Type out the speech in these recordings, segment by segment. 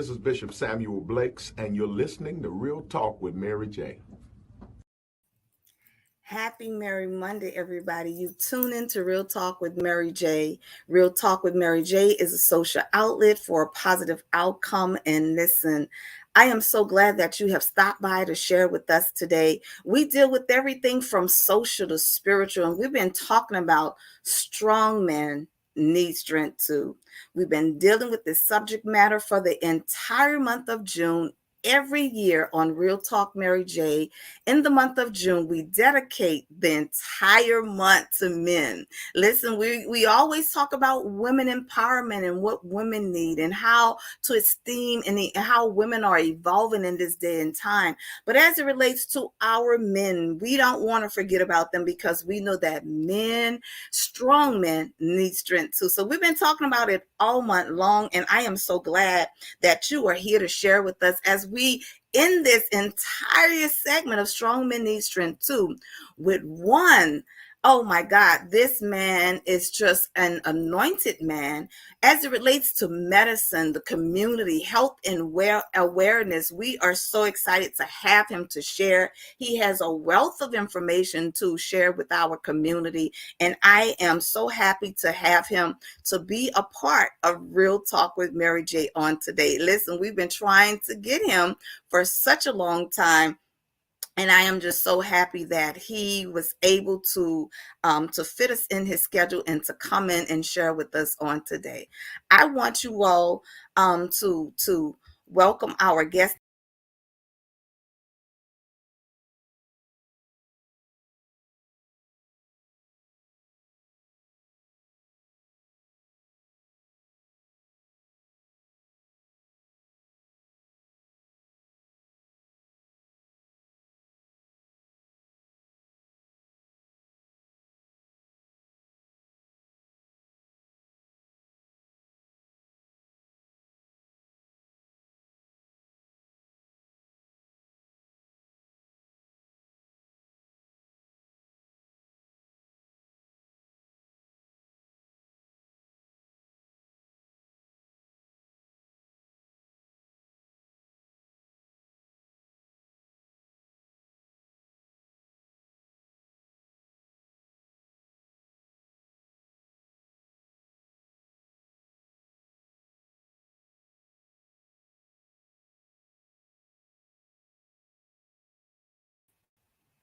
This is Bishop Samuel Blakes, and you're listening to Real Talk with Mary J. Happy Merry Monday, everybody. You tune in to Real Talk with Mary J. Real Talk with Mary J is a social outlet for a positive outcome. And listen, I am so glad that you have stopped by to share with us today. We deal with everything from social to spiritual, and we've been talking about strong men need strength too. We've been dealing with this subject matter for the entire month of June. Every year on Real Talk Mary J, in the month of June, we dedicate the entire month to men. Listen, we always talk about women empowerment and what women need and how to esteem and how women are evolving in this day and time. But as it relates to our men, we don't want to forget about them because we know that men, strong men, need strength too. So we've been talking about it all month long, and I am so glad that you are here to share with us as we end this entire segment of Strong Men Need Strength too with one. Oh my God, this man is just an anointed man as it relates to medicine, the community, health, and awareness. We are so excited to have him to share. He has a wealth of information to share with our community, and I am so happy to have him to be a part of Real Talk with Mary J on today. Listen, we've been trying to get him for such a long time. And I am just so happy that he was able to fit us in his schedule and to come in and share with us on today. I want you all to welcome our guest.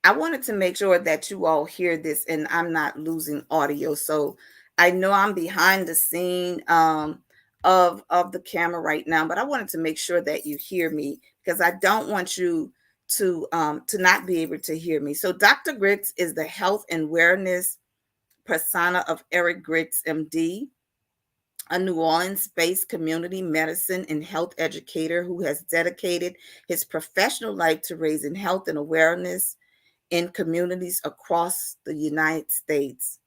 I wanted to make sure that you all hear this and I'm not losing audio. So I know I'm behind the scene of the camera right now, but I wanted to make sure that you hear me because I don't want you to not be able to hear me. So Dr. Griggs is the health and wellness persona of Eric Griggs, MD, a New Orleans-based community medicine and health educator who has dedicated his professional life to raising health and awareness in communities across the United States.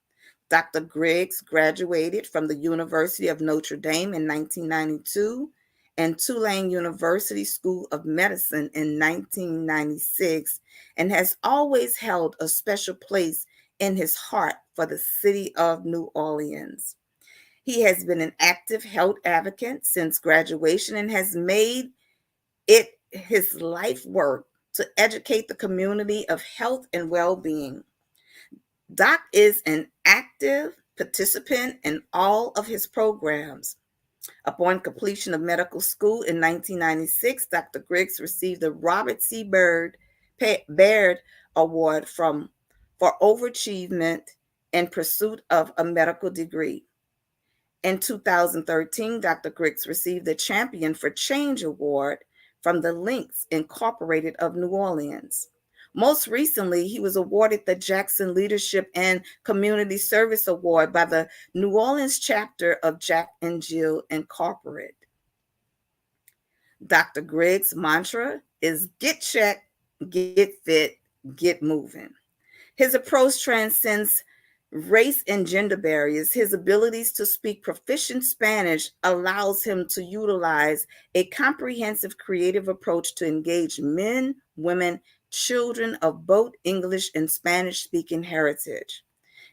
Dr. Griggs graduated from the University of Notre Dame in 1992 and Tulane University School of Medicine in 1996 and has always held a special place in his heart for the city of New Orleans. He has been an active health advocate since graduation and has made it his life work to educate the community of health and well-being. Doc is an active participant in all of his programs. Upon completion of medical school in 1996, Dr. Griggs received the Robert C. Baird Award for overachievement in pursuit of a medical degree. In 2013, Dr. Griggs received the Champion for Change Award from the Links Incorporated of New Orleans. Most recently, he was awarded the Jackson Leadership and Community Service Award by the New Orleans chapter of Jack and Jill Incorporated. Dr. Griggs' mantra is get checked, get fit, get moving. His approach transcends race and gender barriers. His abilities to speak proficient Spanish allows him to utilize a comprehensive creative approach to engage men, women, children of both English and Spanish speaking heritage.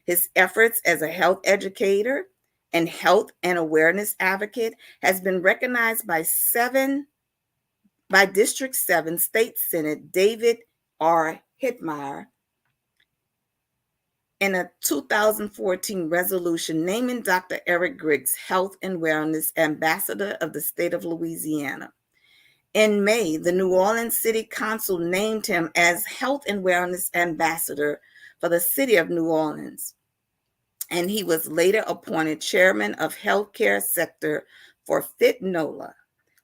His efforts as a health educator and health and awareness advocate has been recognized by District 7 State Senate David R. Hittmeyer in a 2014 resolution naming Dr. Eric Griggs Health and Wellness Ambassador of the state of Louisiana. In May, the New Orleans City Council named him as Health and Wellness Ambassador for the city of New Orleans, and he was later appointed chairman of healthcare sector for FitNola.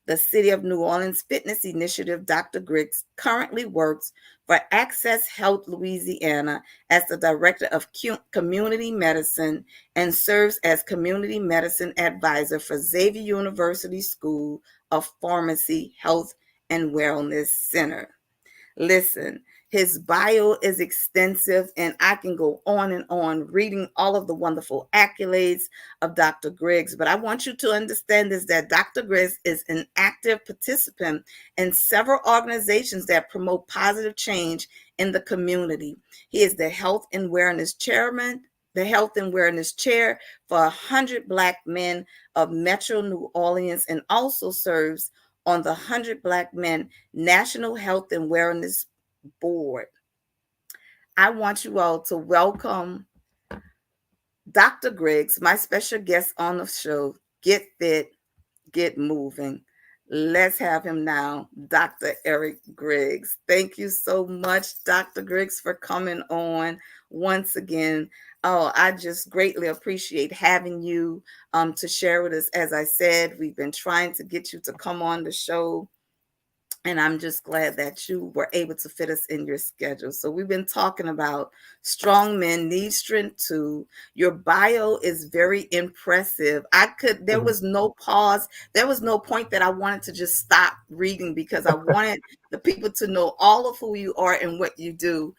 The City of New Orleans Fitness Initiative. Dr. Griggs currently works for Access Health Louisiana as the Director of Community Medicine and serves as Community Medicine Advisor for Xavier University School of Pharmacy, Health, and Wellness Center. Listen, his bio is extensive, and I can go on and on reading all of the wonderful accolades of Dr. Griggs. But I want you to understand this, that Dr. Griggs is an active participant in several organizations that promote positive change in the community. He is the Health and Wellness Chairman, the Health and Wellness Chair for 100 Black Men of Metro New Orleans, and also serves on the 100 Black Men National Health and Wellness Board. I want you all to welcome Dr. Griggs, my special guest on the show. Get fit, get moving. Let's have him now, Dr. Eric Griggs. Thank you so much, Dr. Griggs, for coming on once again. Oh, I just greatly appreciate having you to share with us. As I said, we've been trying to get you to come on the show, and I'm just glad that you were able to fit us in your schedule. So we've been talking about strong men need strength too. Your bio is very impressive. There was no pause. There was no point that I wanted to just stop reading, because I wanted the people to know all of who you are and what you do.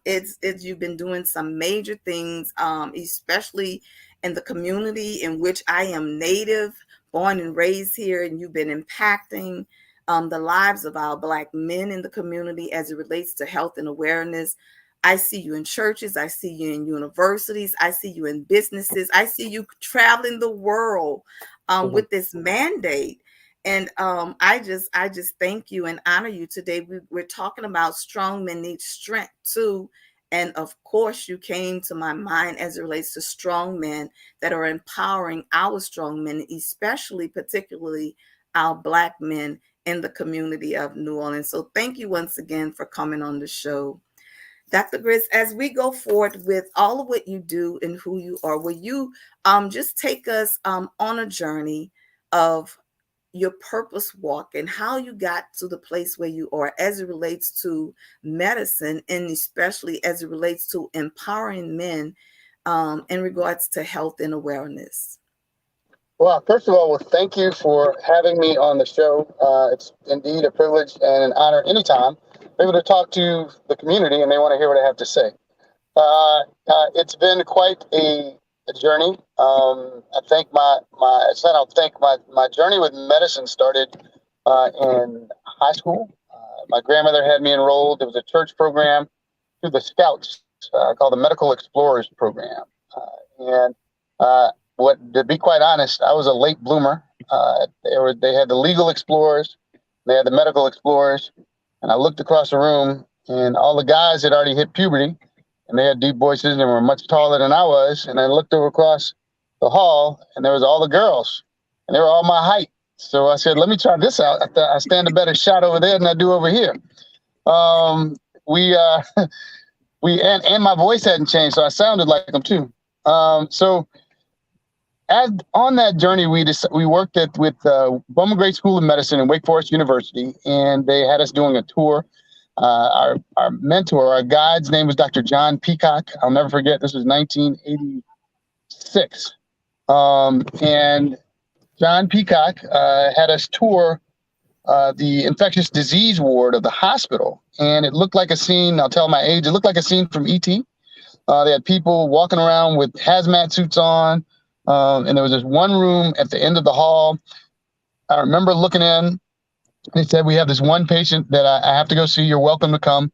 It's you've been doing some major things, especially in the community in which I am native, born and raised here, and you've been impacting the lives of our Black men in the community as it relates to health and awareness. I see you in churches. I see you in universities. I see you in businesses. I see you traveling the world with this mandate. And I just thank you and honor you today. We're talking about strong men need strength too. And of course, you came to my mind as it relates to strong men that are empowering our strong men, particularly our Black men in the community of New Orleans. So thank you once again for coming on the show. Dr. Griggs, as we go forward with all of what you do and who you are, will you just take us on a journey of your purpose walk and how you got to the place where you are as it relates to medicine, and especially as it relates to empowering men in regards to health and awareness? Well, first of all, thank you for having me on the show. It's indeed a privilege and an honor anytime I'm able to talk to the community and they want to hear what I have to say. It's been quite a journey. I think my journey with medicine started in high school. My grandmother had me enrolled. It was a church program through the Scouts called the Medical Explorers Program. To be quite honest, I was a late bloomer. They had the legal explorers, they had the medical explorers, and I looked across the room, and all the guys had already hit puberty, and they had deep voices and were much taller than I was. And I looked over across the hall, and there was all the girls, and they were all my height. So I said, "Let me try this out. I stand a better shot over there than I do over here." And my voice hadn't changed, so I sounded like them too. On that journey, we worked with Bowman Gray School of Medicine and Wake Forest University, and they had us doing a tour Our mentor, our guide's name was Dr. John Peacock. I'll never forget. This was 1986, and John Peacock had us tour the infectious disease ward of the hospital, and it looked like a scene. I'll tell my age. It looked like a scene from E.T. They had people walking around with hazmat suits on, and there was this one room at the end of the hall. I remember looking in. They said, "We have this one patient that I have to go see. You're welcome to come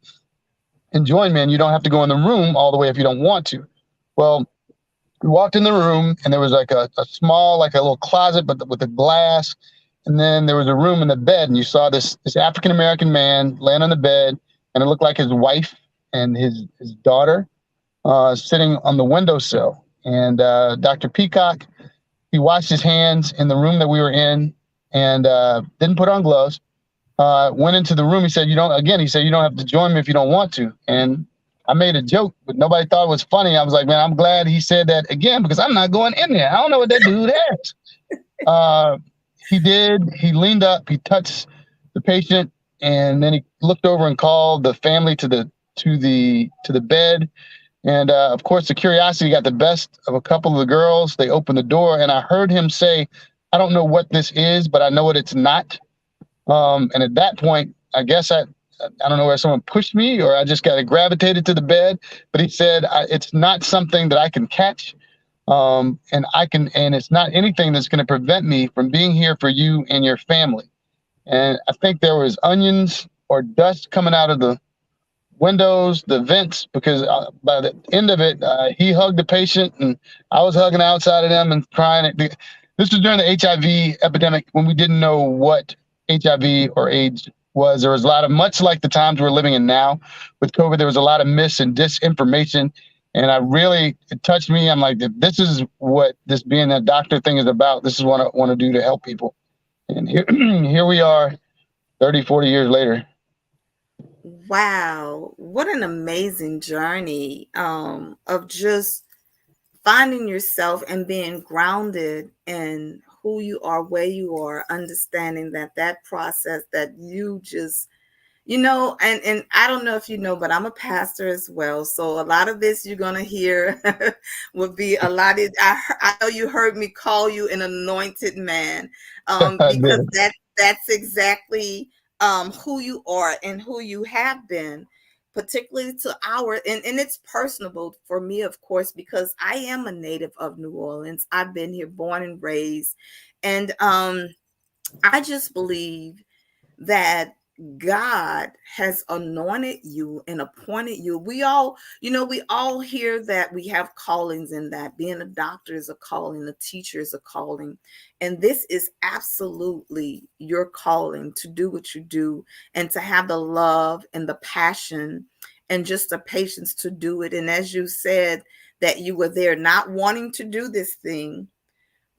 and join me, and you don't have to go in the room all the way if you don't want to." Well, we walked in the room, and there was like a small, like a little closet, but with a glass. And then there was a room in the bed, and you saw this African American man laying on the bed, and it looked like his wife and his daughter sitting on the windowsill. And Dr. Peacock, he washed his hands in the room that we were in, and didn't put on gloves. Went into the room. He said, "You don't." Again, he said, "You don't have to join me if you don't want to." And I made a joke, but nobody thought it was funny. I was like, "Man, I'm glad he said that again because I'm not going in there. I don't know what that dude has." He did. He leaned up. He touched the patient, and then he looked over and called the family to the bed. And of course, the curiosity got the best of a couple of the girls. They opened the door, and I heard him say, "I don't know what this is, but I know what it's not." And at that point, I guess I don't know whether someone pushed me or I just got gravitated to the bed. But he said, "It's not something that I can catch. And it's not anything that's going to prevent me from being here for you and your family." And I think there was onions or dust coming out of the windows, the vents, because by the end of it, he hugged the patient and I was hugging outside of them and crying. This was during the HIV epidemic when we didn't know what HIV or AIDS was. There was a lot of, much like the times we're living in now with COVID, there was a lot of mis and disinformation. And it touched me. I'm like, if this is what this being a doctor thing is about, this is what I want to do to help people. And here we are 30, 40 years later. Wow, what an amazing journey of just finding yourself and being grounded in who you are, where you are, understanding that process that you just and I don't know if you know, but I'm a pastor as well. So a lot of this you're going to hear would be a lot of, I know you heard me call you an anointed man, because that's exactly who you are and who you have been, particularly to and it's personable for me, of course, because I am a native of New Orleans. I've been here born and raised. And I just believe that God has anointed you and appointed you. We all hear that we have callings in that. Being a doctor is a calling, a teacher is a calling. And this is absolutely your calling to do what you do and to have the love and the passion and just the patience to do it. And as you said, that you were there not wanting to do this thing,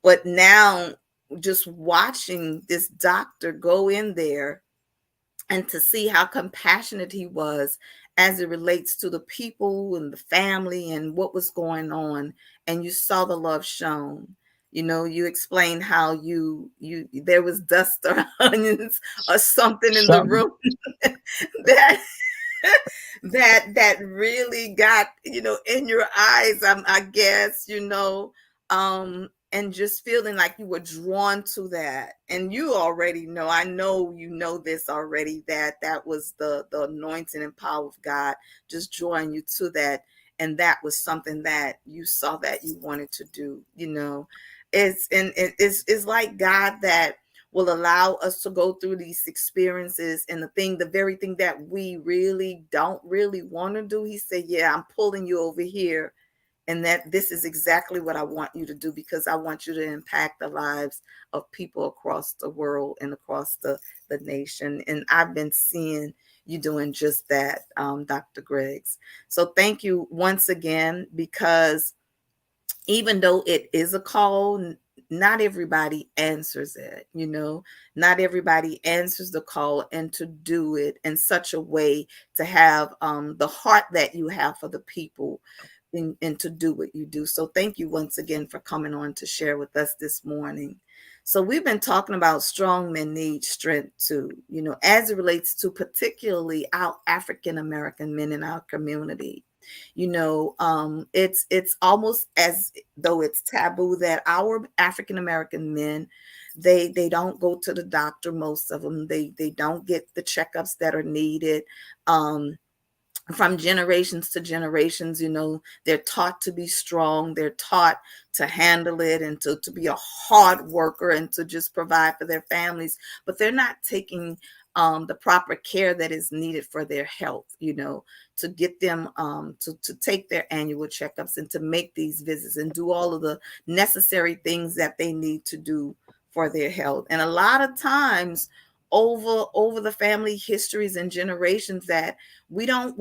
but now just watching this doctor go in there and to see how compassionate he was as it relates to the people and the family and what was going on. And you saw the love shown. You explained how you there was dust or onions or something in the room that that really got in your eyes, I guess, and just feeling like you were drawn to that. And you already know, I know you know this already, that was the anointing and power of God just drawing you to that. And that was something that you saw that you wanted to do. It's like God that will allow us to go through these experiences, and the very thing that we really don't really want to do, he said, "Yeah, I'm pulling you over here, and that this is exactly what I want you to do, because I want you to impact the lives of people across the world and across the nation." And I've been seeing you doing just that, Dr. Griggs. So thank you once again, because even though it is a call, not everybody answers it. Not everybody answers the call, and to do it in such a way to have the heart that you have for the people, and to do what you do. So thank you once again for coming on to share with us this morning. So we've been talking about strong men need strength too, as it relates to particularly our African American men in our community. It's almost as though it's taboo that our African American men, they don't go to the doctor. Most of them, they don't get the checkups that are needed. From generations to generations, they're taught to be strong, they're taught to handle it and to be a hard worker and to just provide for their families, but they're not taking the proper care that is needed for their health, to get them to take their annual checkups and to make these visits and do all of the necessary things that they need to do for their health. And a lot of times over the family histories and generations that we don't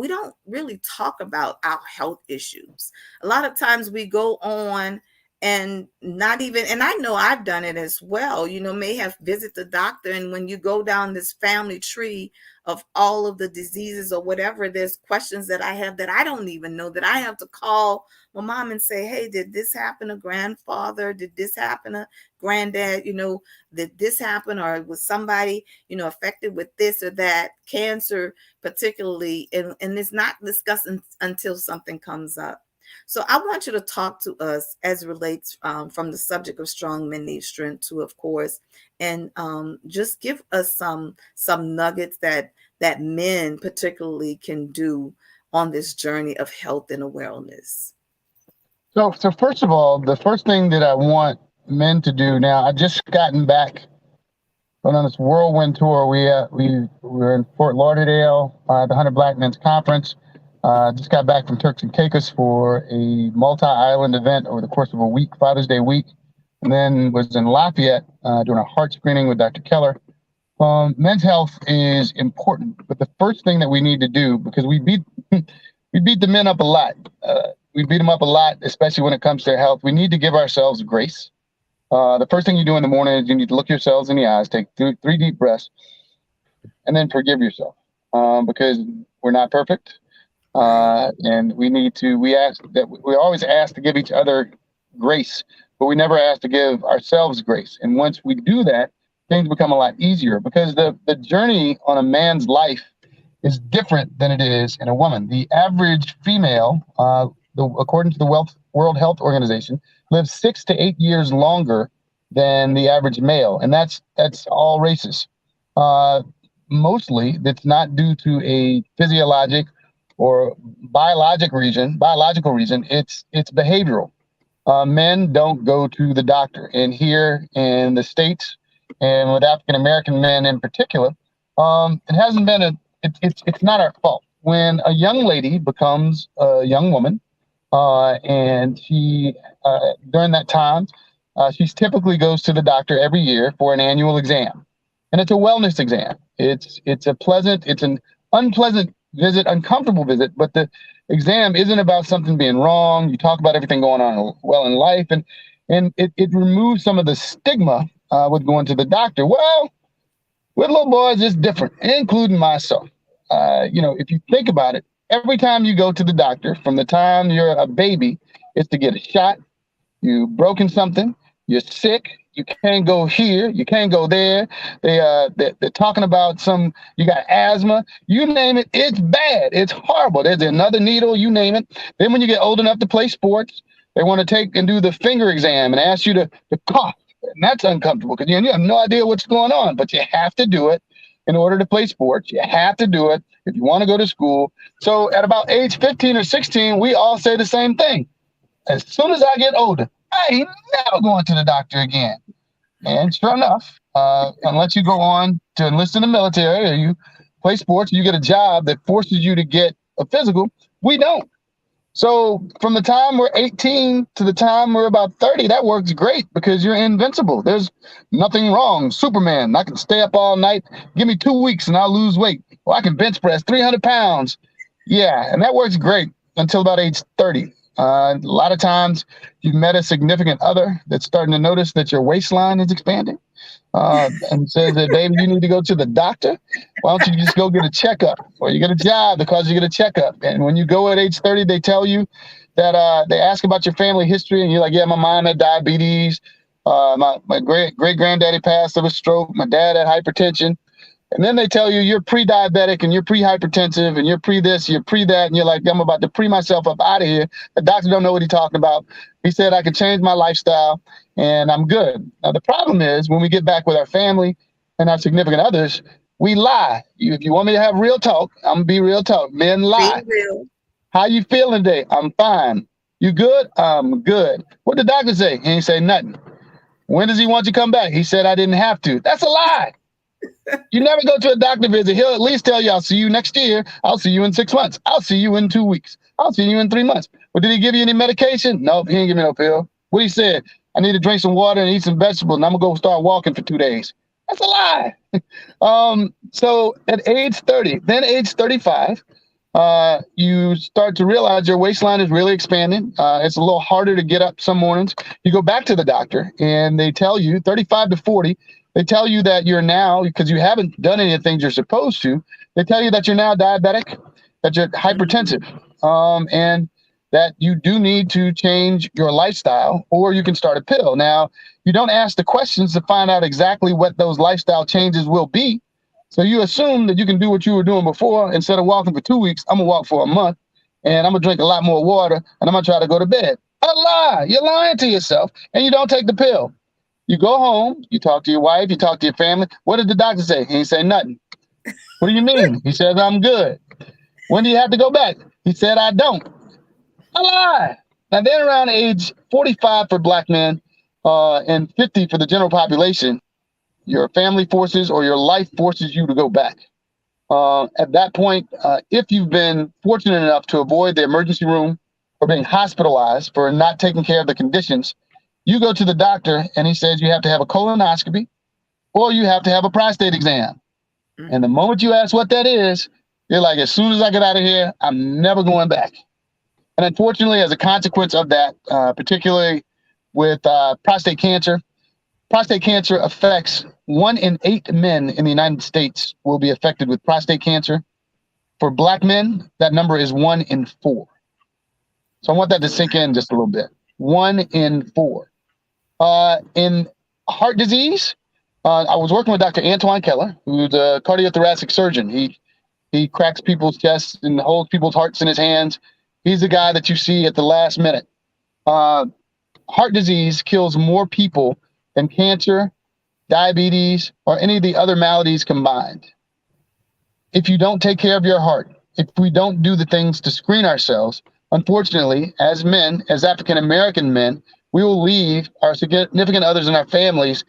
really talk about our health issues. A lot of times we go on and not even, and I know I've done it as well, may have visit the doctor, and when you go down this family tree of all of the diseases or whatever, there's questions that I have that I don't even know, that I have to call my mom and say, hey, did this happen to grandfather? Did this happen to granddad? Did this happen, or was somebody, affected with this or that, cancer particularly, and it's not discussed until something comes up. So I want you to talk to us as it relates from the subject of strong men need strength to, of course, and just give us some nuggets that men particularly can do on this journey of health and wellness. So first of all, the first thing that I want men to do now, I just gotten back on this whirlwind tour. We were in Fort Lauderdale, the 100 Black Men's Conference. Just got back from Turks and Caicos for a multi-island event over the course of a week, Father's Day week, and then was in Lafayette doing a heart screening with Dr. Keller. Men's health is important, but the first thing that we need to do, because we beat the men up a lot. We beat them up a lot, especially when it comes to their health. We need to give ourselves grace. The first thing you do in the morning is you need to look yourselves in the eyes, take three deep breaths, and then forgive yourself, because we're not perfect. And we always ask to give each other grace, but we never ask to give ourselves grace. And once we do that, things become a lot easier, because the journey on a man's life is different than it is in a woman. The average female, according to the World Health Organization, lives 6 to 8 years longer than the average male. And that's all races. Mostly that's not due to a physiologic or biological reason. It's behavioral. Men don't go to the doctor. And here in the States, and with African American men in particular, it hasn't been it's not our fault. When a young lady becomes a young woman, and she during that time, she typically goes to the doctor every year for an annual exam, and it's a wellness exam. It's an unpleasant visit, uncomfortable visit, but the exam isn't about something being wrong. You talk about everything going on well in life, and it removes some of the stigma with going to the doctor. Well, with little boys, it's different, including myself. If you think about it, every time you go to the doctor, from the time you're a baby, it's to get a shot. You've broken something. You're sick. You can't go here. You can't go there. They're talking about you got asthma. You name it, it's bad. It's horrible. There's another needle. You name it. Then when you get old enough to play sports, they want to take and do the finger exam and ask you to cough. And that's uncomfortable because you have no idea what's going on, but you have to do it in order to play sports. You have to do it if you want to go to school. So at about age 15 or 16, we all say the same thing. As soon as I get older, I ain't never going to the doctor again. And sure enough, unless you go on to enlist in the military or you play sports, you get a job that forces you to get a physical, we don't. So from the time we're 18 to the time we're about 30, that works great because you're invincible. There's nothing wrong. Superman, I can stay up all night. Give me 2 weeks and I'll lose weight. Well, I can bench press 300 pounds. Yeah, and that works great until about age 30. A lot of times you've met a significant other that's starting to notice that your waistline is expanding and says that, baby, you need to go to the doctor. Why don't you just go get a checkup, or you get a job because you get a checkup. And when you go at age 30, they tell you that they ask about your family history and you're like, yeah, my mom had diabetes. My great granddaddy passed of a stroke. My dad had hypertension. And then they tell you you're pre-diabetic and you're pre-hypertensive and you're pre-this, you're pre-that, and you're like, I'm about to pre myself up out of here. The doctor don't know what he's talking about. He said I could change my lifestyle and I'm good. Now, the problem is when we get back with our family and our significant others, we lie. If you want me to have real talk, I'm going to be real talk. Men lie. Be real. How you feeling today? I'm fine. You good? I'm good. What did the doctor say? He ain't say nothing. When does he want you to come back? He said I didn't have to. That's a lie. You never go to a doctor visit. He'll at least tell you, I'll see you next year. I'll see you in 6 months. I'll see you in 2 weeks. I'll see you in 3 months. But did he give you any medication? Nope, he didn't give me no pill. What he said, I need to drink some water and eat some vegetables, and I'm going to go start walking for 2 days. That's a lie. So at age 30, then age 35, you start to realize your waistline is really expanding. It's a little harder to get up some mornings. You go back to the doctor, and they tell you, 35 to 40, they tell you that you're now, because you haven't done any of the things you're supposed to, they tell you that you're now diabetic, that you're hypertensive, and that you do need to change your lifestyle, or you can start a pill. Now, you don't ask the questions to find out exactly what those lifestyle changes will be. So you assume that you can do what you were doing before. Instead of walking for 2 weeks, I'm going to walk for a month, and I'm going to drink a lot more water, and I'm going to try to go to bed. A lie. You're lying to yourself, and you don't take the pill. You go home, you talk to your wife, you talk to your family. What did the doctor say? He ain't say nothing. What do you mean? He says, I'm good. When do you have to go back? He said, I don't. A lie. Now, then around age 45 for Black men and 50 for the general population, your family forces or your life forces you to go back. At that point, if you've been fortunate enough to avoid the emergency room or being hospitalized for not taking care of the conditions, you go to the doctor and he says you have to have a colonoscopy or you have to have a prostate exam. And the moment you ask what that is, you're like, as soon as I get out of here, I'm never going back. And unfortunately, as a consequence of that, particularly with prostate cancer affects 1 in 8 men in the United States will be affected with prostate cancer. For Black men, that number is 1 in 4. So I want that to sink in just a little bit. 1 in 4. In heart disease, I was working with Dr. Antoine Keller, who's a cardiothoracic surgeon. He cracks people's chests and holds people's hearts in his hands. He's the guy that you see at the last minute. Heart disease kills more people than cancer, diabetes, or any of the other maladies combined. If you don't take care of your heart, if we don't do the things to screen ourselves, unfortunately, as men, as African-American men, we will leave our significant others in our families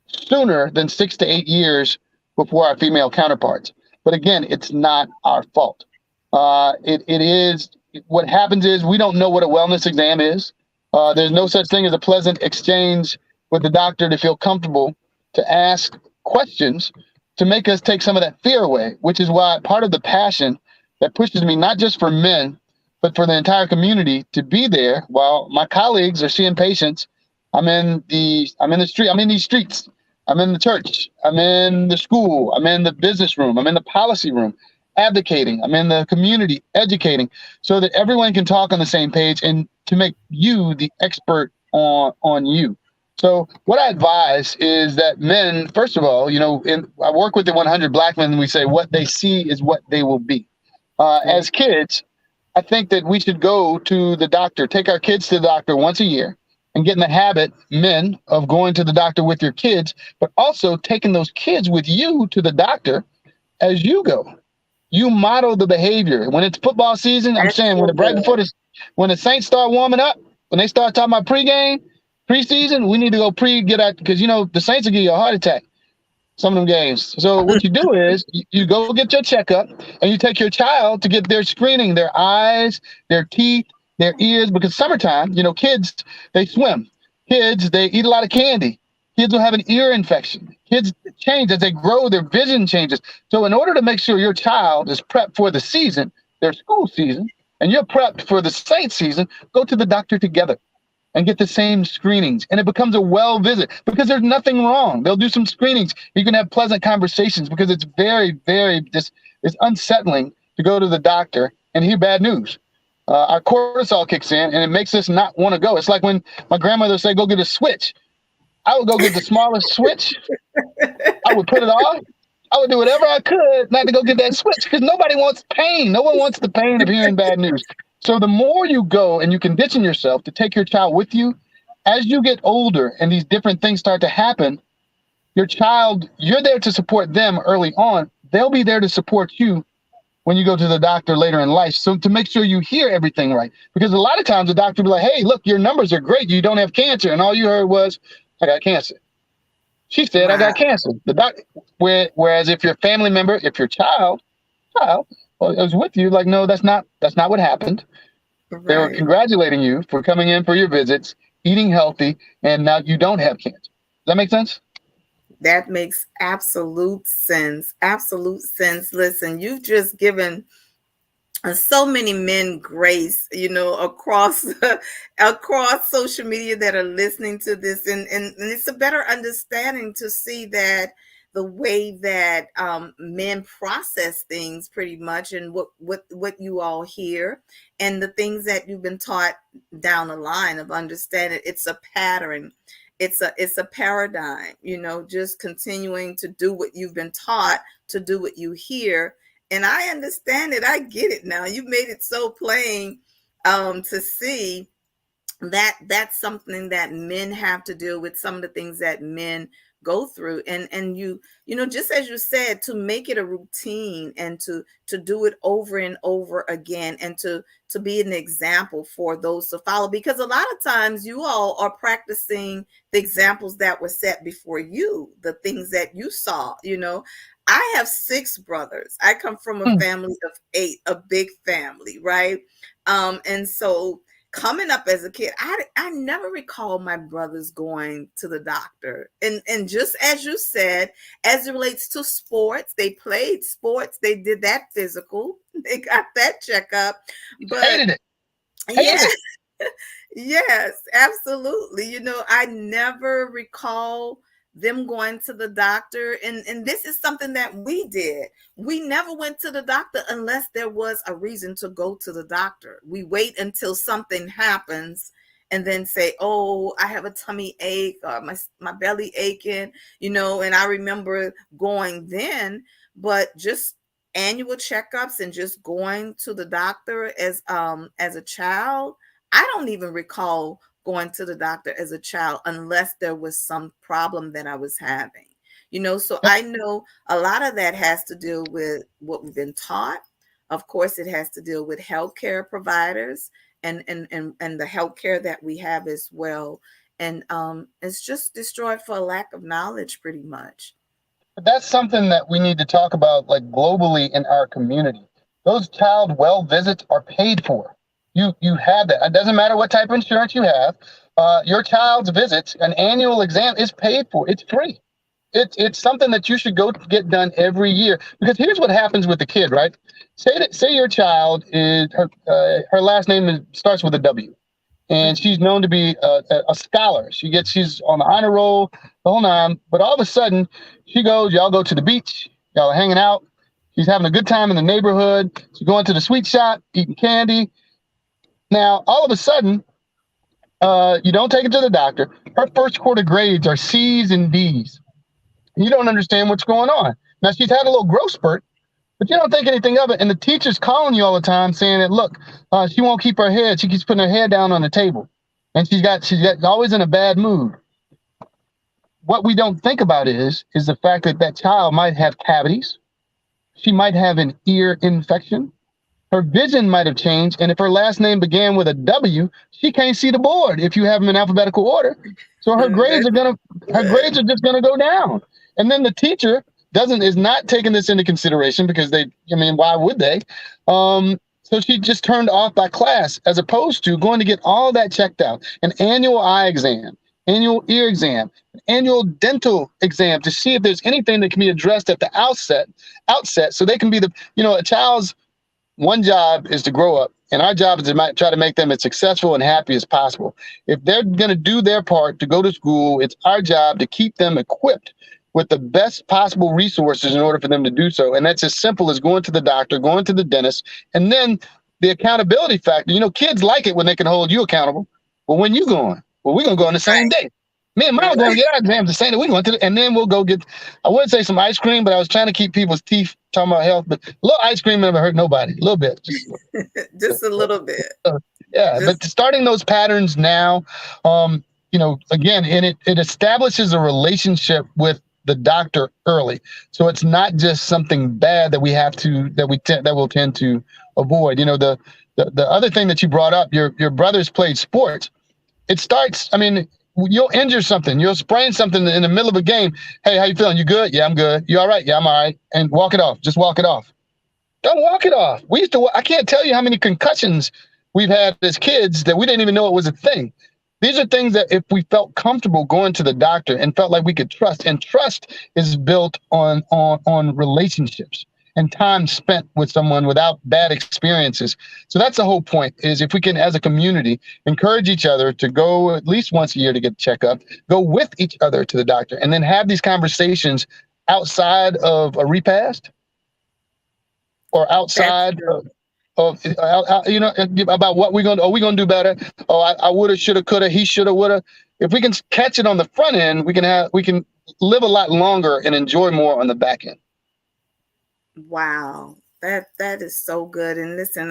sooner than 6 to 8 years before our female counterparts. But again, it's not our fault. It is, what happens is we don't know what a wellness exam is. There's no such thing as a pleasant exchange with the doctor to feel comfortable to ask questions to make us take some of that fear away, which is why part of the passion that pushes me, not just for men, but for the entire community to be there while my colleagues are seeing patients. I'm in the street. I'm in these streets. I'm in the church. I'm in the school. I'm in the business room. I'm in the policy room, advocating. I'm in the community, educating, so that everyone can talk on the same page and to make you the expert on you. So what I advise is that men, first of all, I work with the 100 Black men, and we say what they see is what they will be. As kids, I think that we should go to the doctor, take our kids to the doctor once a year and get in the habit, men, of going to the doctor with your kids, but also taking those kids with you to the doctor as you go. You model the behavior. When it's football season, I'm saying when the Saints start warming up, when they start talking about preseason, we need to go get out, because, the Saints will give you a heart attack some of them games. So what you do is you go get your checkup and you take your child to get their screening, their eyes, their teeth, their ears, because summertime, kids, they swim. Kids, they eat a lot of candy. Kids will have an ear infection. Kids change as they grow, their vision changes. So in order to make sure your child is prepped for the season, their school season, and you're prepped for the Saints season, go to the doctor together and get the same screenings. And it becomes a well visit because there's nothing wrong. They'll do some screenings. You can have pleasant conversations because it's very, very it's unsettling to go to the doctor and hear bad news. Our cortisol kicks in and it makes us not want to go. It's like when my grandmother said, go get a switch. I would go get the smallest switch. I would put it off. I would do whatever I could not to go get that switch because nobody wants pain. No one wants the pain of hearing bad news. So the more you go and you condition yourself to take your child with you, as you get older and these different things start to happen, your child, you're there to support them early on. They'll be there to support you when you go to the doctor later in life. So to make sure you hear everything right. Because a lot of times the doctor will be like, hey, look, your numbers are great. You don't have cancer. And all you heard was, I got cancer. She said, wow. I got cancer. The doctor, whereas if your family member, if your child was with you, like, no, that's not what happened. Right. They were congratulating you for coming in for your visits, eating healthy, and now you don't have cancer. Does that make sense? That makes absolute sense. Absolute sense. Listen, you've just given so many men grace, across social media that are listening to this, and it's a better understanding to see that the way that men process things, pretty much, and what you all hear, and the things that you've been taught down the line of understanding. It's a pattern. It's a paradigm, just continuing to do what you've been taught, to do what you hear. And I understand it. I get it now. You made it so plain to see that that's something that men have to deal with, some of the things that men go through. And you just as you said, to make it a routine and to do it over and over again, and to be an example for those to follow. Because a lot of times you all are practicing the examples that were set before you, the things that you saw. I have 6 brothers. I come from a family of 8, a big family, right? And so coming up as a kid, I never recall my brothers going to the doctor. And just as you said, as it relates to sports, they played sports, they did that physical, they got that checkup. But Hated it. Yes, absolutely. I never recall them going to the doctor. And this is something that we did. We never went to the doctor unless there was a reason to go to the doctor. We wait until something happens and then say, oh, I have a tummy ache, or my belly aching, and I remember going then. But just annual checkups and just going to the doctor as a child, I don't even recall going to the doctor as a child unless there was some problem that I was having, so I know a lot of that has to do with what we've been taught. Of course, it has to deal with healthcare providers and the healthcare that we have as well. And it's just destroyed for a lack of knowledge, pretty much. But that's something that we need to talk about, like, globally in our community. Those child well visits are paid for. You have that. It doesn't matter what type of insurance you have. Your child's visits, an annual exam, is paid for. It's free. It's something that you should go get done every year. Because here's what happens with the kid, right? Say your child is her last name starts with a W, and she's known to be a scholar. She's on the honor roll, the whole nine. But all of a sudden, y'all go to the beach, y'all are hanging out. She's having a good time in the neighborhood. She's going to the sweet shop, eating candy. Now, all of a sudden, you don't take it to the doctor. Her first quarter grades are C's and D's. You don't understand what's going on. Now, she's had a little growth spurt, but you don't think anything of it. And the teacher's calling you all the time saying that, look, she won't keep her head. She keeps putting her head down on the table. And she's always in a bad mood. What we don't think about is the fact that child might have cavities. She might have an ear infection. Her vision might have changed, and if her last name began with a W, she can't see the board if you have them in alphabetical order. So her grades are just gonna go down. And then the teacher is not taking this into consideration because why would they? So she just turned off by class, as opposed to going to get all that checked out. An annual eye exam, annual ear exam, an annual dental exam to see if there's anything that can be addressed at the outset, so they can be a child's one job is to grow up, and our job is to try to make them as successful and happy as possible. If they're going to do their part to go to school, it's our job to keep them equipped with the best possible resources in order for them to do so. And that's as simple as going to the doctor, going to the dentist, and then the accountability factor. Kids like it when they can hold you accountable. Well, when you going? Well, we're going to go on the same day. Me and Mom going to get our exams the same day. We going to, and then we'll go get, I would say some ice cream, but I was trying to keep people's teeth, talking about health. But a little ice cream never hurt nobody. A little bit. Just a little bit. Yeah, but starting those patterns now, again, and it establishes a relationship with the doctor early. So it's not just something bad that we have to, that we'll tend to avoid. The other thing that you brought up, your brothers played sports. It starts, you'll injure something. You'll sprain something in the middle of a game. Hey, how you feeling? You good? Yeah, I'm good. You all right? Yeah, I'm all right. And walk it off. Just walk it off. Don't walk it off. I can't tell you how many concussions we've had as kids that we didn't even know it was a thing. These are things that if we felt comfortable going to the doctor and felt like we could trust, and trust is built on relationships and time spent with someone without bad experiences. So that's the whole point, is if we can, as a community, encourage each other to go at least once a year to get a checkup, go with each other to the doctor, and then have these conversations outside of a repast or outside about what we're going to, are we going to do better? Oh, I woulda, shoulda, coulda, he shoulda, woulda. If we can catch it on the front end, we can live a lot longer and enjoy more on the back end. Wow, that is so good. And listen,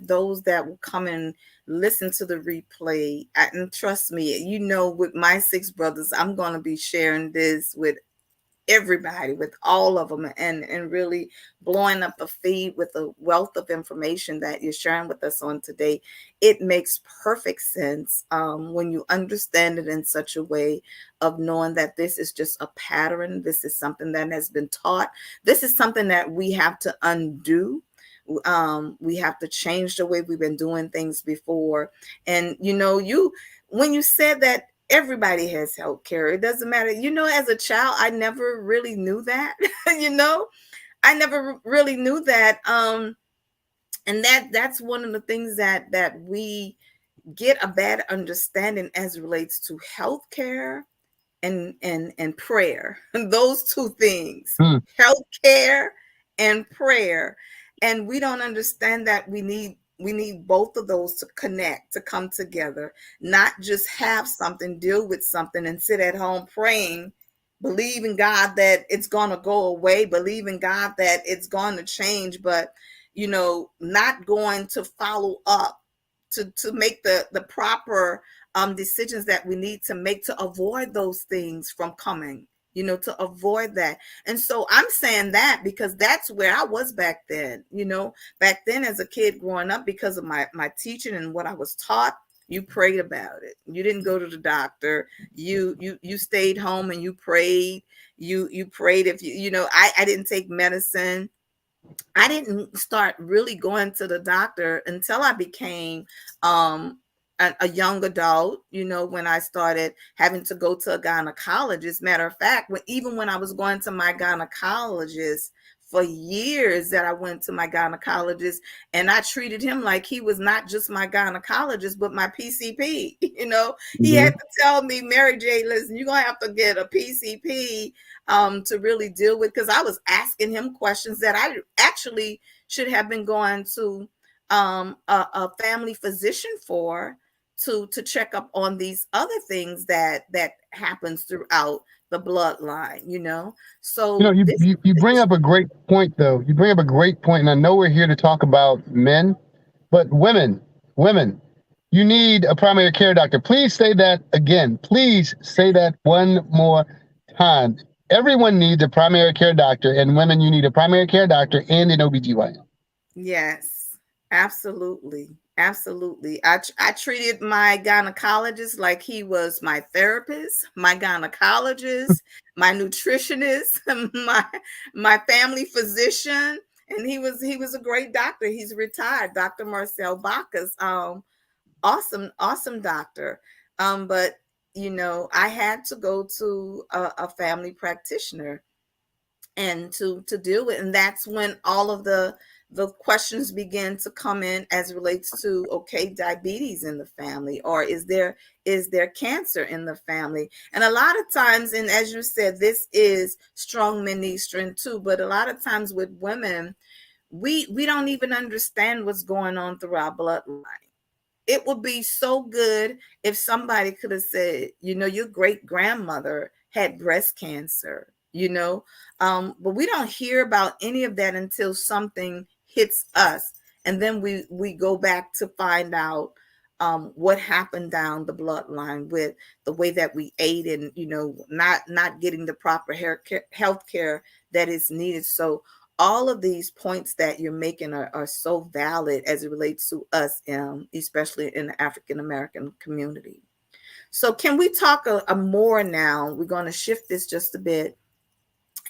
those that will come and listen to the replay, and trust me, with my 6 brothers, I'm going to be sharing this with everybody, with all of them, and really blowing up the feed with the wealth of information that you're sharing with us on today. It makes perfect sense when you understand it in such a way of knowing that this is just a pattern. This is something that has been taught. This is something that we have to undo. We have to change the way we've been doing things before. And when you said that everybody has health care, it doesn't matter. As a child, I never really knew that. I never really knew that. And that's one of the things that we get a bad understanding as it relates to health care and prayer. Those 2 things, health care and prayer. And we don't understand that we need both of those to connect, to come together, not just have something, deal with something and sit at home praying, believe in God that it's going to go away, believe in God that it's going to change, but, not going to follow up to make the proper decisions that we need to make to avoid those things from coming, to avoid that. And so I'm saying that because that's where I was back then, back then as a kid growing up, because of my teaching and what I was taught. You prayed about it. You didn't go to the doctor. You stayed home and you prayed. You prayed. If I didn't take medicine. I didn't start really going to the doctor until I became a young adult, when I started having to go to a gynecologist. Matter of fact, even when I was going to my gynecologist, for years that I went to my gynecologist, and I treated him like he was not just my gynecologist, but my PCP. He had to tell me, Mary J, listen, you're going to have to get a PCP to really deal with, because I was asking him questions that I actually should have been going to a family physician for, to check up on these other things that happens throughout the bloodline, So you bring up a great point, though. You bring up a great point, and I know we're here to talk about men, but women, you need a primary care doctor. Please say that again. Please say that one more time. Everyone needs a primary care doctor, and women, you need a primary care doctor and an OBGYN. Yes, absolutely. Absolutely. I treated my gynecologist like he was my therapist, my gynecologist, my nutritionist, my family physician, and he was a great doctor. He's retired, Dr. Marcel Bacchus. Awesome doctor. But I had to go to a family practitioner and to deal with, and that's when all of the questions begin to come in as relates to, okay, diabetes in the family, or is there cancer in the family? And a lot of times, and as you said, this is strong men need strength too, but a lot of times with women, we don't even understand what's going on through our bloodline. it would be so good if somebody could have said, your great grandmother had breast cancer, but we don't hear about any of that until something hits us. And then we go back to find out what happened down the bloodline with the way that we ate, and not getting the proper health care that is needed. So all of these points that you're making are so valid as it relates to us, especially in the African American community. So can we talk a more now? We're going to shift this just a bit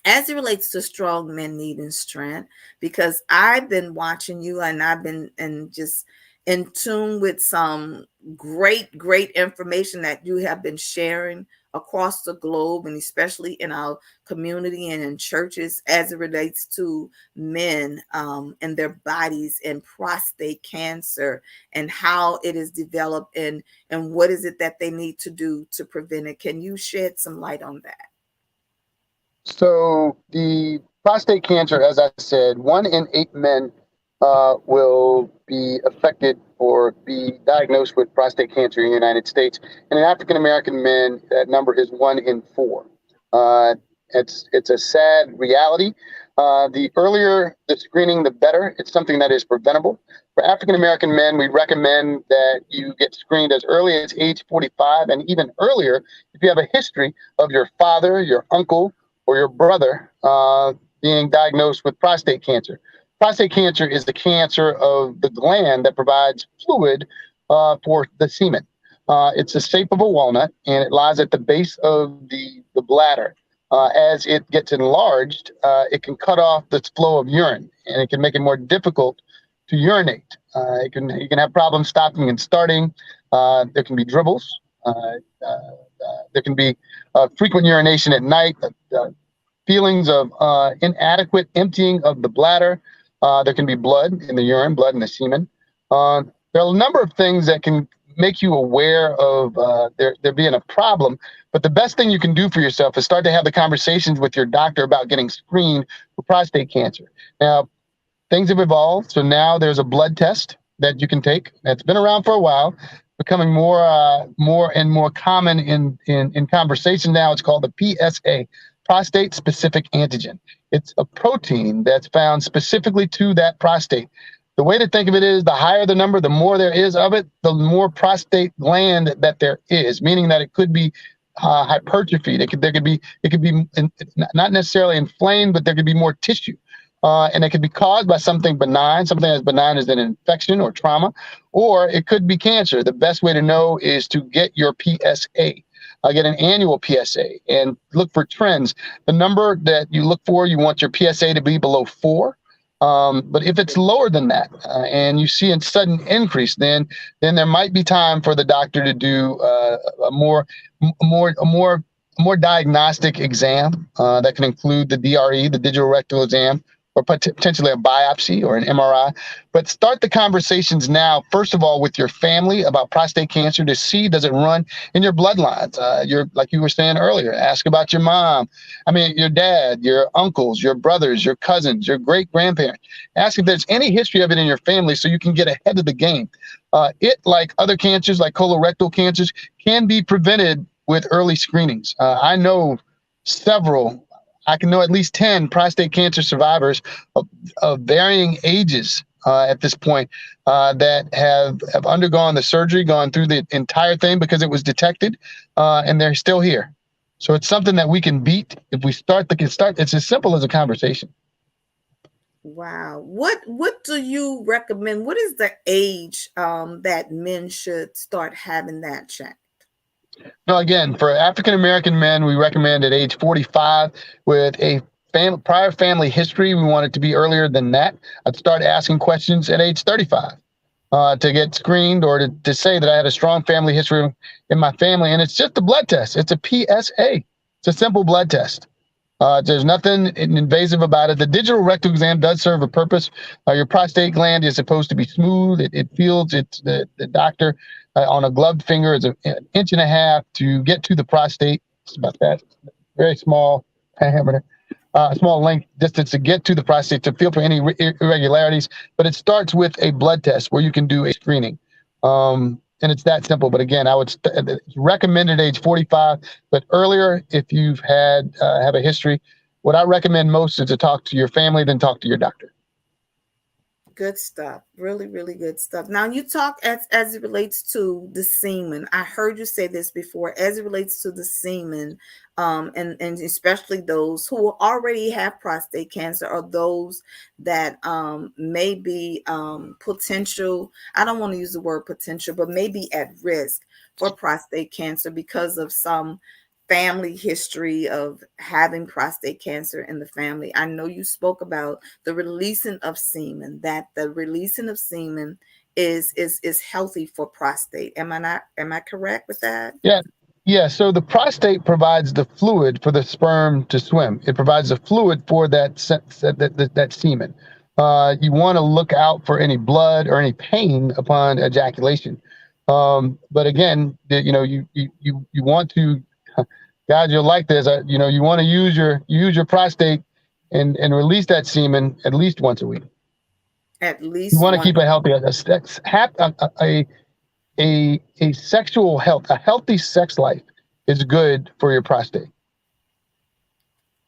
as it relates to strong men needing strength, because I've been watching you, and I've been just in tune with some great information that you have been sharing across the globe, and especially in our community and in churches, as it relates to men and their bodies and prostate cancer and how it is developed, and what is it that they need to do to prevent it. Can you shed some light on that? So the prostate cancer, as I said, 1 in 8 men will be affected or be diagnosed with prostate cancer in the United States. And in African American men, that number is 1 in 4. It's a sad reality. The earlier the screening, the better. It's something that is preventable. For African American men, we recommend that you get screened as early as age 45, and even earlier if you have a history of your father, your uncle, or your brother being diagnosed with prostate cancer. Prostate cancer is the cancer of the gland that provides fluid for the semen. It's the shape of a walnut, and it lies at the base of the bladder. As it gets enlarged, it can cut off the flow of urine, and it can make it more difficult to urinate. You can have problems stopping and starting. There can be dribbles. There can be frequent urination at night, feelings of inadequate emptying of the bladder. There can be blood in the urine, blood in the semen. There are a number of things that can make you aware of there being a problem. But the best thing you can do for yourself is start to have the conversations with your doctor about getting screened for prostate cancer. Now, things have evolved. So now there's a blood test that you can take. That's been around for a while, becoming more and more common in conversation now. It's called the PSA, prostate specific antigen. It's a protein that's found specifically to that prostate. The way to think of it is the higher the number, the more there is of it, the more prostate gland that there is, meaning that it could be hypertrophied. It could be not necessarily inflamed, but there could be more tissue. And it could be caused by something benign, something as benign as an infection or trauma, or it could be cancer. The best way to know is to get your PSA. Get an annual PSA and look for trends. The number that you look for, you want your PSA to be below 4. But if it's lower than that and you see a sudden increase, then there might be time for the doctor to do a more diagnostic exam that can include the DRE, the digital rectal exam, or potentially a biopsy or an MRI. But start the conversations now, first of all, with your family about prostate cancer to see, does it run in your bloodlines? Like you were saying earlier, ask about your mom. Your dad, your uncles, your brothers, your cousins, your great-grandparents. Ask if there's any history of it in your family so you can get ahead of the game. It, like other cancers, like colorectal cancers, can be prevented with early screenings. I know several. I can know at least 10 prostate cancer survivors of varying ages at this point that have undergone the surgery, gone through the entire thing because it was detected, and they're still here. So it's something that we can beat if we start. It's as simple as a conversation. Wow. What do you recommend? What is the age that men should start having that checked? Now, again, for African American men, we recommend at age 45 with a prior family history. We want it to be earlier than that. I'd start asking questions at age 35 to get screened or to say that I had a strong family history in my family. And it's just a blood test. It's a PSA. It's a simple blood test. There's nothing invasive about it. The digital rectal exam does serve a purpose. Your prostate gland is supposed to be smooth. It feels it's the doctor on a gloved finger is an inch and a half to get to the prostate. It's about that. Very small diameter, small length distance to get to the prostate to feel for any irregularities. But it starts with a blood test where you can do a screening. And it's that simple. But again, I would recommended age 45. But earlier, if you've have a history, what I recommend most is to talk to your family, then talk to your doctor. Good stuff. Really, really good stuff. Now you talk as it relates to the semen. I heard you say this before, as it relates to the semen, and especially those who already have prostate cancer or those that may be potential. I don't want to use the word potential, but maybe at risk for prostate cancer because of some family history of having prostate cancer in the family. I know you spoke about the releasing of semen, that the releasing of semen is healthy for prostate. Am I correct with that? Yeah. Yeah. So the prostate provides the fluid for the sperm to swim. It provides the fluid for that semen. You want to look out for any blood or any pain upon ejaculation. But again, you want to, guys, you'll like this. You want to use your prostate and release that semen at least once a week. At You least want to one. keep it healthy. A sexual health, a healthy sex life is good for your prostate.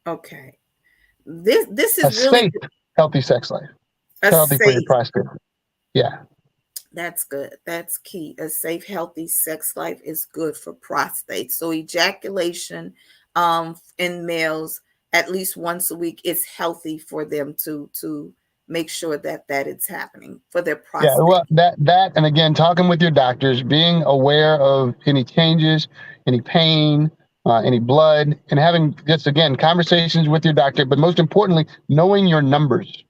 Okay. This A is really safe, healthy sex life. a Healthy for your safe. prostate. Yeah. That's good. That's key. A safe, healthy sex life is good for prostate. So ejaculation in males at least once a week is healthy for them to make sure that it's happening for their Yeah. prostate. Well, that, and again, talking with your doctors, being aware of any changes, any pain, any blood, and having just, again, conversations with your doctor, but most importantly, knowing your numbers.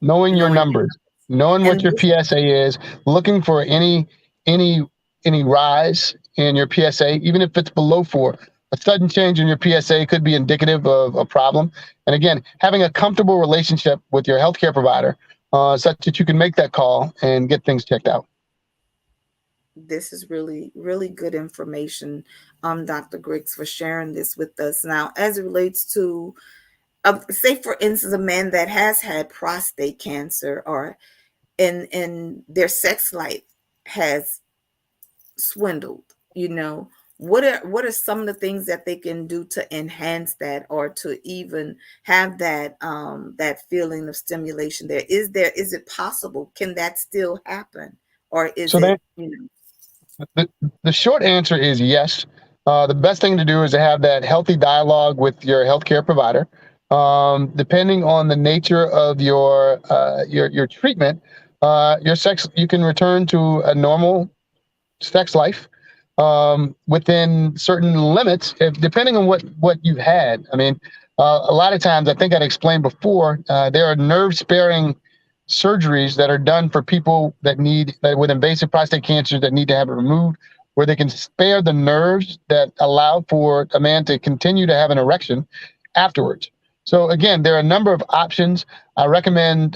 Knowing your Knowing numbers, knowing what and your this, PSA is, looking for any rise in your PSA, even if it's below 4. A sudden change in your PSA could be indicative of a problem. And again, having a comfortable relationship with your healthcare provider, such that you can make that call and get things checked out. this is really, really good information, Dr. Griggs, for sharing this with us. Now, as it relates to say for instance a man that has had prostate cancer or in their sex life has swindled, what are some of the things that they can do to enhance that or to even have that feeling of stimulation? Is it possible? Can that still happen? Or is So it, the, the short answer is yes. The best thing to do is to have that healthy dialogue with your healthcare provider. Depending on the nature of your treatment, you can return to a normal sex life within certain limits, depending on what you've had. I mean, a lot of times, I think I'd explained before, there are nerve-sparing surgeries that are done for people with invasive prostate cancer that need to have it removed, where they can spare the nerves that allow for a man to continue to have an erection afterwards. So again, there are a number of options. I recommend,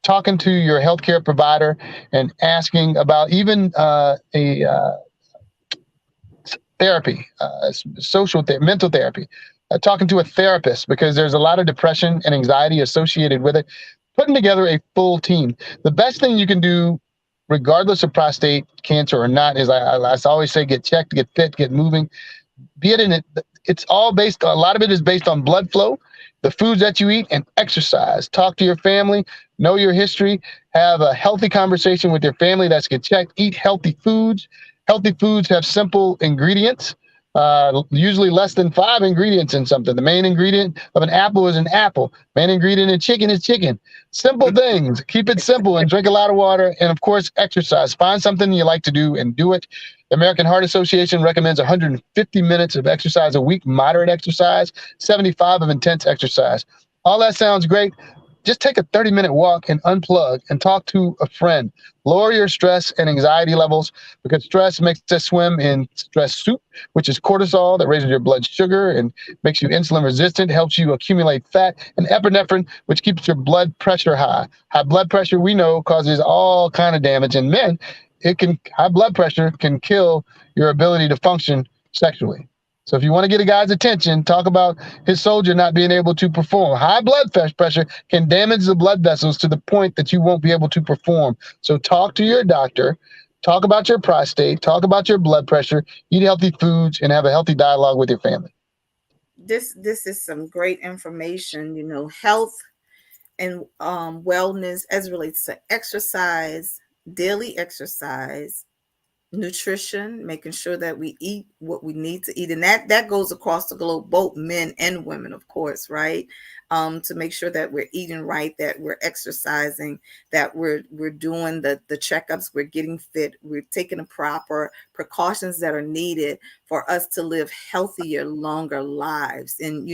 talking to your healthcare provider and asking about even a therapy, mental therapy, talking to a therapist, because there's a lot of depression and anxiety associated with it. Putting together a full team. The best thing you can do, regardless of prostate cancer or not, is I always say, get checked, get fit, get moving. It's all a lot of it is based on blood flow, the foods that you eat, and exercise. Talk to your family, know your history, have a healthy conversation with your family that's get checked, eat healthy foods. Healthy foods have simple ingredients, usually less than 5 ingredients in something. The main ingredient of an apple is an apple. Main ingredient in chicken is chicken. Simple things. Keep it simple and drink a lot of water. And of course, exercise. Find something you like to do and do it. The American Heart Association recommends 150 minutes of exercise a week, moderate exercise, 75 of intense exercise. All that sounds great. Just take a 30-minute walk and unplug and talk to a friend. Lower your stress and anxiety levels, because stress makes us swim in stress soup, which is cortisol that raises your blood sugar and makes you insulin resistant, helps you accumulate fat, and epinephrine, which keeps your blood pressure high. High blood pressure, we know, causes all kind of damage in men. High blood pressure can kill your ability to function sexually. So if you want to get a guy's attention, talk about his soldier not being able to perform. High blood pressure can damage the blood vessels to the point that you won't be able to perform. So talk to your doctor, talk about your prostate, talk about your blood pressure, eat healthy foods, and have a healthy dialogue with your family. This is some great information, health and wellness as relates to exercise, daily exercise, nutrition, making sure that we eat what we need to eat, and that goes across the globe, both men and women, of course, right? To make sure that we're eating right, that we're exercising, that we're doing the checkups, we're getting fit, we're taking the proper precautions that are needed for us to live healthier, longer lives. And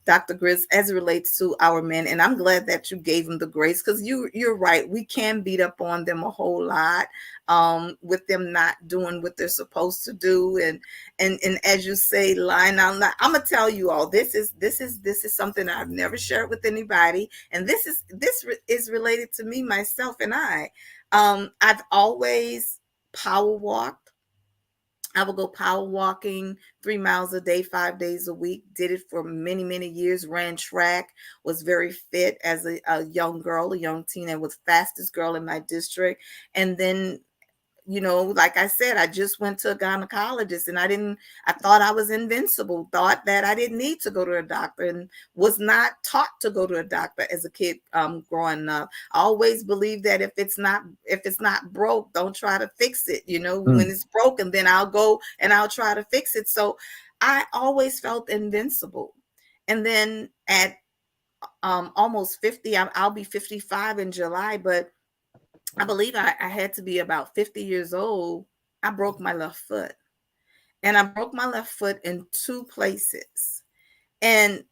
Dr. Griggs, as it relates to our men, and I'm glad that you gave them the grace, because you're right, we can beat up on them a whole lot, with them not doing what they're supposed to do, and as you say, lying out loud. I'm gonna tell you all, this is something I've never shared with anybody, and this is related to me, myself, and I've always power walked. I would go power walking 3 miles a day, 5 days a week. Did it for many, many years. Ran track. Was very fit as a young girl, a young teen, and was fastest girl in my district. And then, like I said, I just went to a gynecologist, and I thought I was invincible, thought that I didn't need to go to a doctor, and was not taught to go to a doctor as a kid, growing up. I always believed that if it's not broke, don't try to fix it. When it's broken, then I'll go and I'll try to fix it. So I always felt invincible. And then at almost 50, I'll be 55 in July, but I believe I had to be about 50 years old. I broke my left foot. And I broke my left foot in two places. And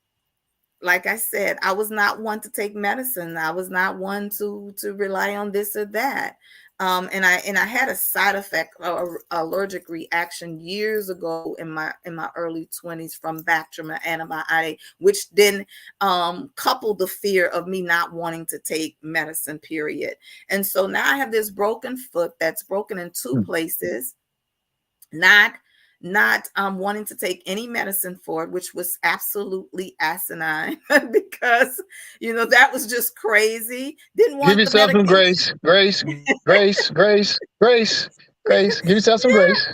like I said, I was not one to take medicine. I was not one to rely on this or that. And I had a side effect, allergic reaction years ago in my early 20s from Bactrim, antibiotic, which then coupled the fear of me not wanting to take medicine, period. And so now I have this broken foot that's broken in two places, not wanting to take any medicine for it, which was absolutely asinine because that was just crazy. Didn't Give want the yourself some medication. grace, grace, grace, grace, grace, grace. Give yourself some grace.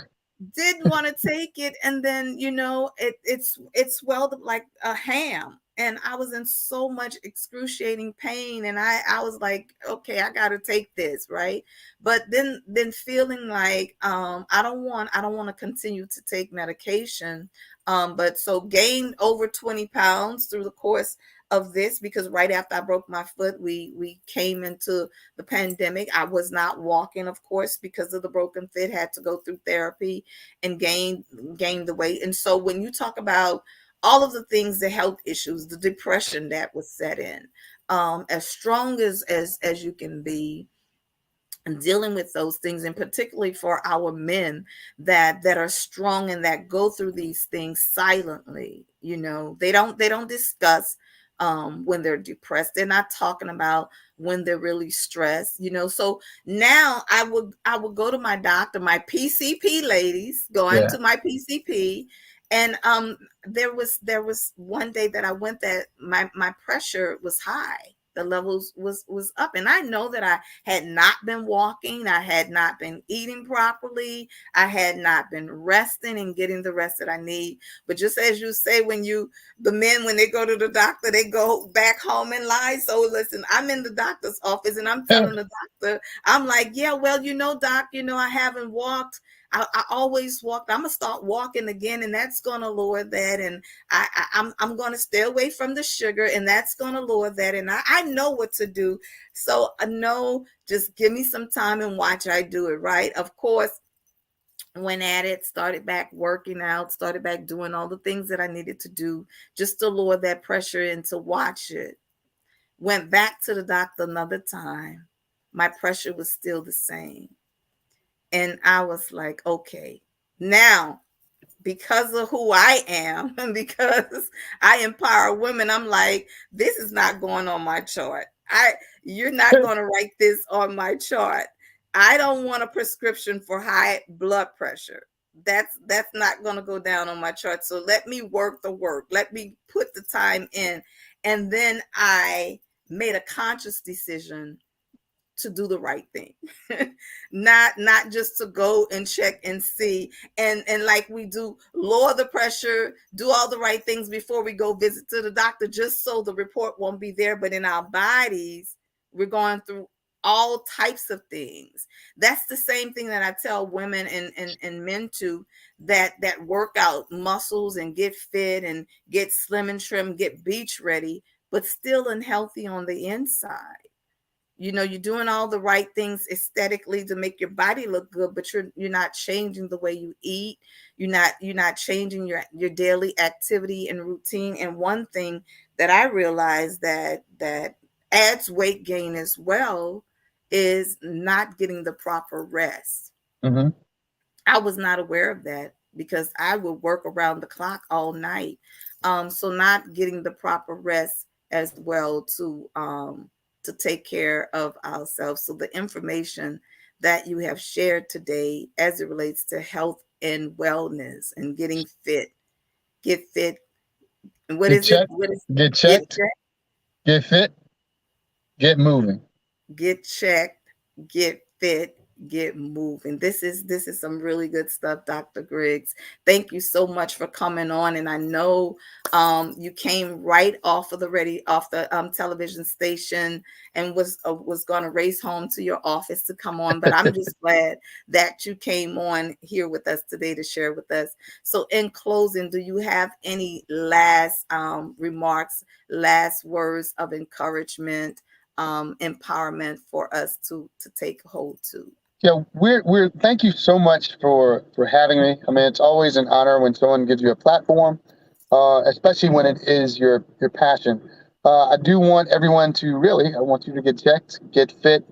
Didn't want to take it, and then it swelled up like a ham, and I was in so much excruciating pain, and I was like, okay, I got to take this, right? But then feeling like I don't want to continue to take medication, but so gained over 20 pounds through the course of this, because right after I broke my foot, we came into the pandemic. I was not walking, of course, because of the broken foot. Had to go through therapy and gain the weight. And so when you talk about all of the things, the health issues, the depression that was set in, as strong as you can be, and dealing with those things, and particularly for our men that are strong and that go through these things silently. They don't discuss when they're depressed. They're not talking about when they're really stressed. So now I would go to my doctor, my PCP, ladies, going to my PCP. And there was one day that I went that my pressure was high. The levels was up, and I know that I had not been walking, I had not been eating properly, I had not been resting and getting the rest that I need. But just as you say, the men, when they go to the doctor, they go back home and lie. So listen, I'm in the doctor's office and I'm telling the doctor, I'm like, yeah, well, doc, I haven't walked. I always walked. I'm gonna start walking again, and that's gonna lower that. And I'm gonna stay away from the sugar, and that's gonna lower that. And I know what to do. So I know, just give me some time and watch I do it right. Of course, went at it, started back working out, started back doing all the things that I needed to do just to lower that pressure and to watch it. Went back to the doctor another time. My pressure was still the same. And I was like, okay, now, because of who I am and because I empower women, I'm like, this is not going on my chart. You're not going to write this on my chart. I don't want a prescription for high blood pressure. That's not going to go down on my chart. So let me work the work. Let me put the time in. And then I made a conscious decision to do the right thing. Not just to go and check and see, and like we do, lower the pressure, do all the right things before we go visit to the doctor, just so the report won't be there. But in our bodies, we're going through all types of things. That's the same thing that I tell women and men too, that work out muscles and get fit and get slim and trim, get beach ready, but still unhealthy on the inside. You're doing all the right things aesthetically to make your body look good, but you're not changing the way you eat. You're not changing your daily activity and routine. And one thing that I realized that adds weight gain as well is not getting the proper rest. Mm-hmm. I was not aware of that because I would work around the clock all night. So not getting the proper rest as well to take care of ourselves. So the information that you have shared today as it relates to health and wellness and getting fit, get fit. And what Get is it? checked, What is get get checked, get fit, get moving. get checked, get fit, get moving. This is some really good stuff, Dr. Griggs. Thank you so much for coming on. And I know you came right off of the television station and was going to race home to your office to come on. But I'm just glad that you came on here with us today to share with us. So in closing, do you have any last remarks, last words of encouragement, empowerment for us to take hold to? Yeah, we're thank you so much for having me. I mean, it's always an honor when someone gives you a platform, especially when it is your passion. I do want everyone to really, I want you to get checked, get fit,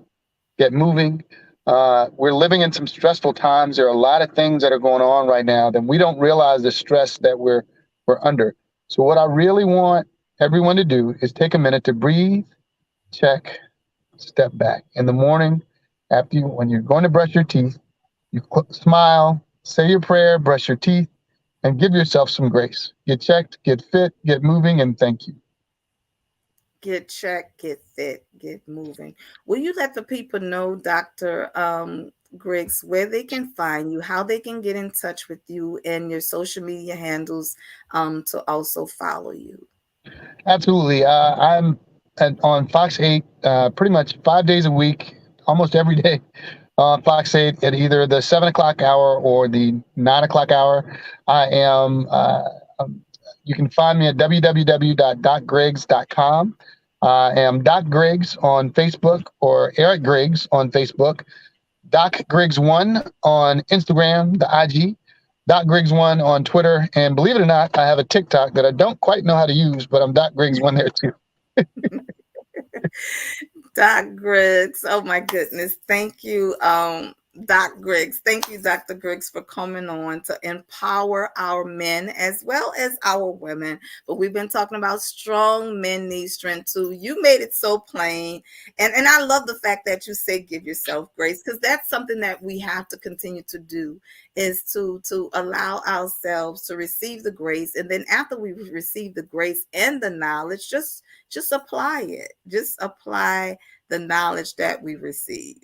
get moving. We're living in some stressful times. There are a lot of things that are going on right now that we don't realize the stress that we're under. So what I really want everyone to do is take a minute to breathe, check, step back. In the morning, when you're going to brush your teeth, you smile, say your prayer, brush your teeth, and give yourself some grace. Get checked, get fit, get moving, and thank you. Get checked, get fit, get moving. Will you let the people know, Dr. Griggs, where they can find you, how they can get in touch with you, and your social media handles to also follow you? Absolutely. On Fox 8 pretty much 5 days a week, almost every day on Fox 8 at either the 7 o'clock hour or the 9 o'clock hour. I am, you can find me at www.docgriggs.com. I am Doc Griggs on Facebook or Eric Griggs on Facebook. Doc Griggs1 on Instagram, the IG. Doc Griggs1 on Twitter. And believe it or not, I have a TikTok that I don't quite know how to use, but I'm Doc Griggs1 there too. Doc Griggs. Oh my goodness. Thank you, Doc Griggs. Thank you, Dr. Griggs, for coming on to empower our men as well as our women. But we've been talking about strong men need strength too. You made it so plain. And I love the fact that you say give yourself grace, because that's something that we have to continue to do, is to allow ourselves to receive the grace. And then after we receive the grace and the knowledge, just apply it. Just apply the knowledge that we receive.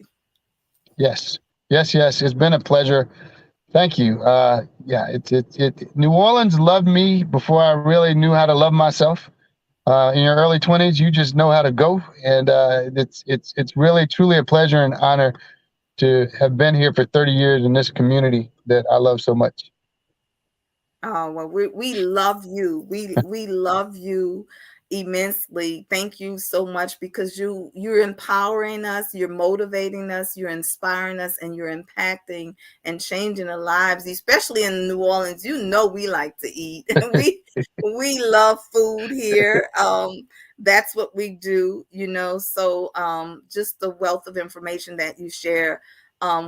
Yes. Yes, yes. It's been a pleasure. Thank you. Yeah, New Orleans loved me before I really knew how to love myself. In your early 20s, you just know how to go. And it's really, truly a pleasure and honor to have been here for 30 years in this community that I love so much. Oh, well, we love you. We love you immensely. Thank you so much, because you're empowering us, you're motivating us, you're inspiring us, and you're impacting and changing the lives, especially in New Orleans. We like to eat. We love food here. That's what we do. So just the wealth of information that you share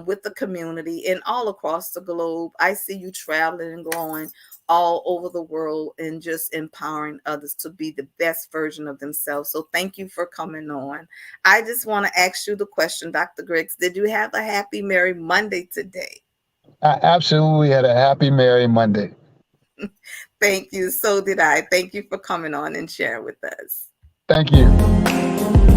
with the community and all across the globe. I see you traveling and growing all over the world and just empowering others to be the best version of themselves. So thank you for coming on. I just want to ask you the question, Dr. Griggs, did you have a happy, merry Monday today? I absolutely had a happy, merry Monday. Thank you. So did I. Thank you for coming on and sharing with us. Thank you.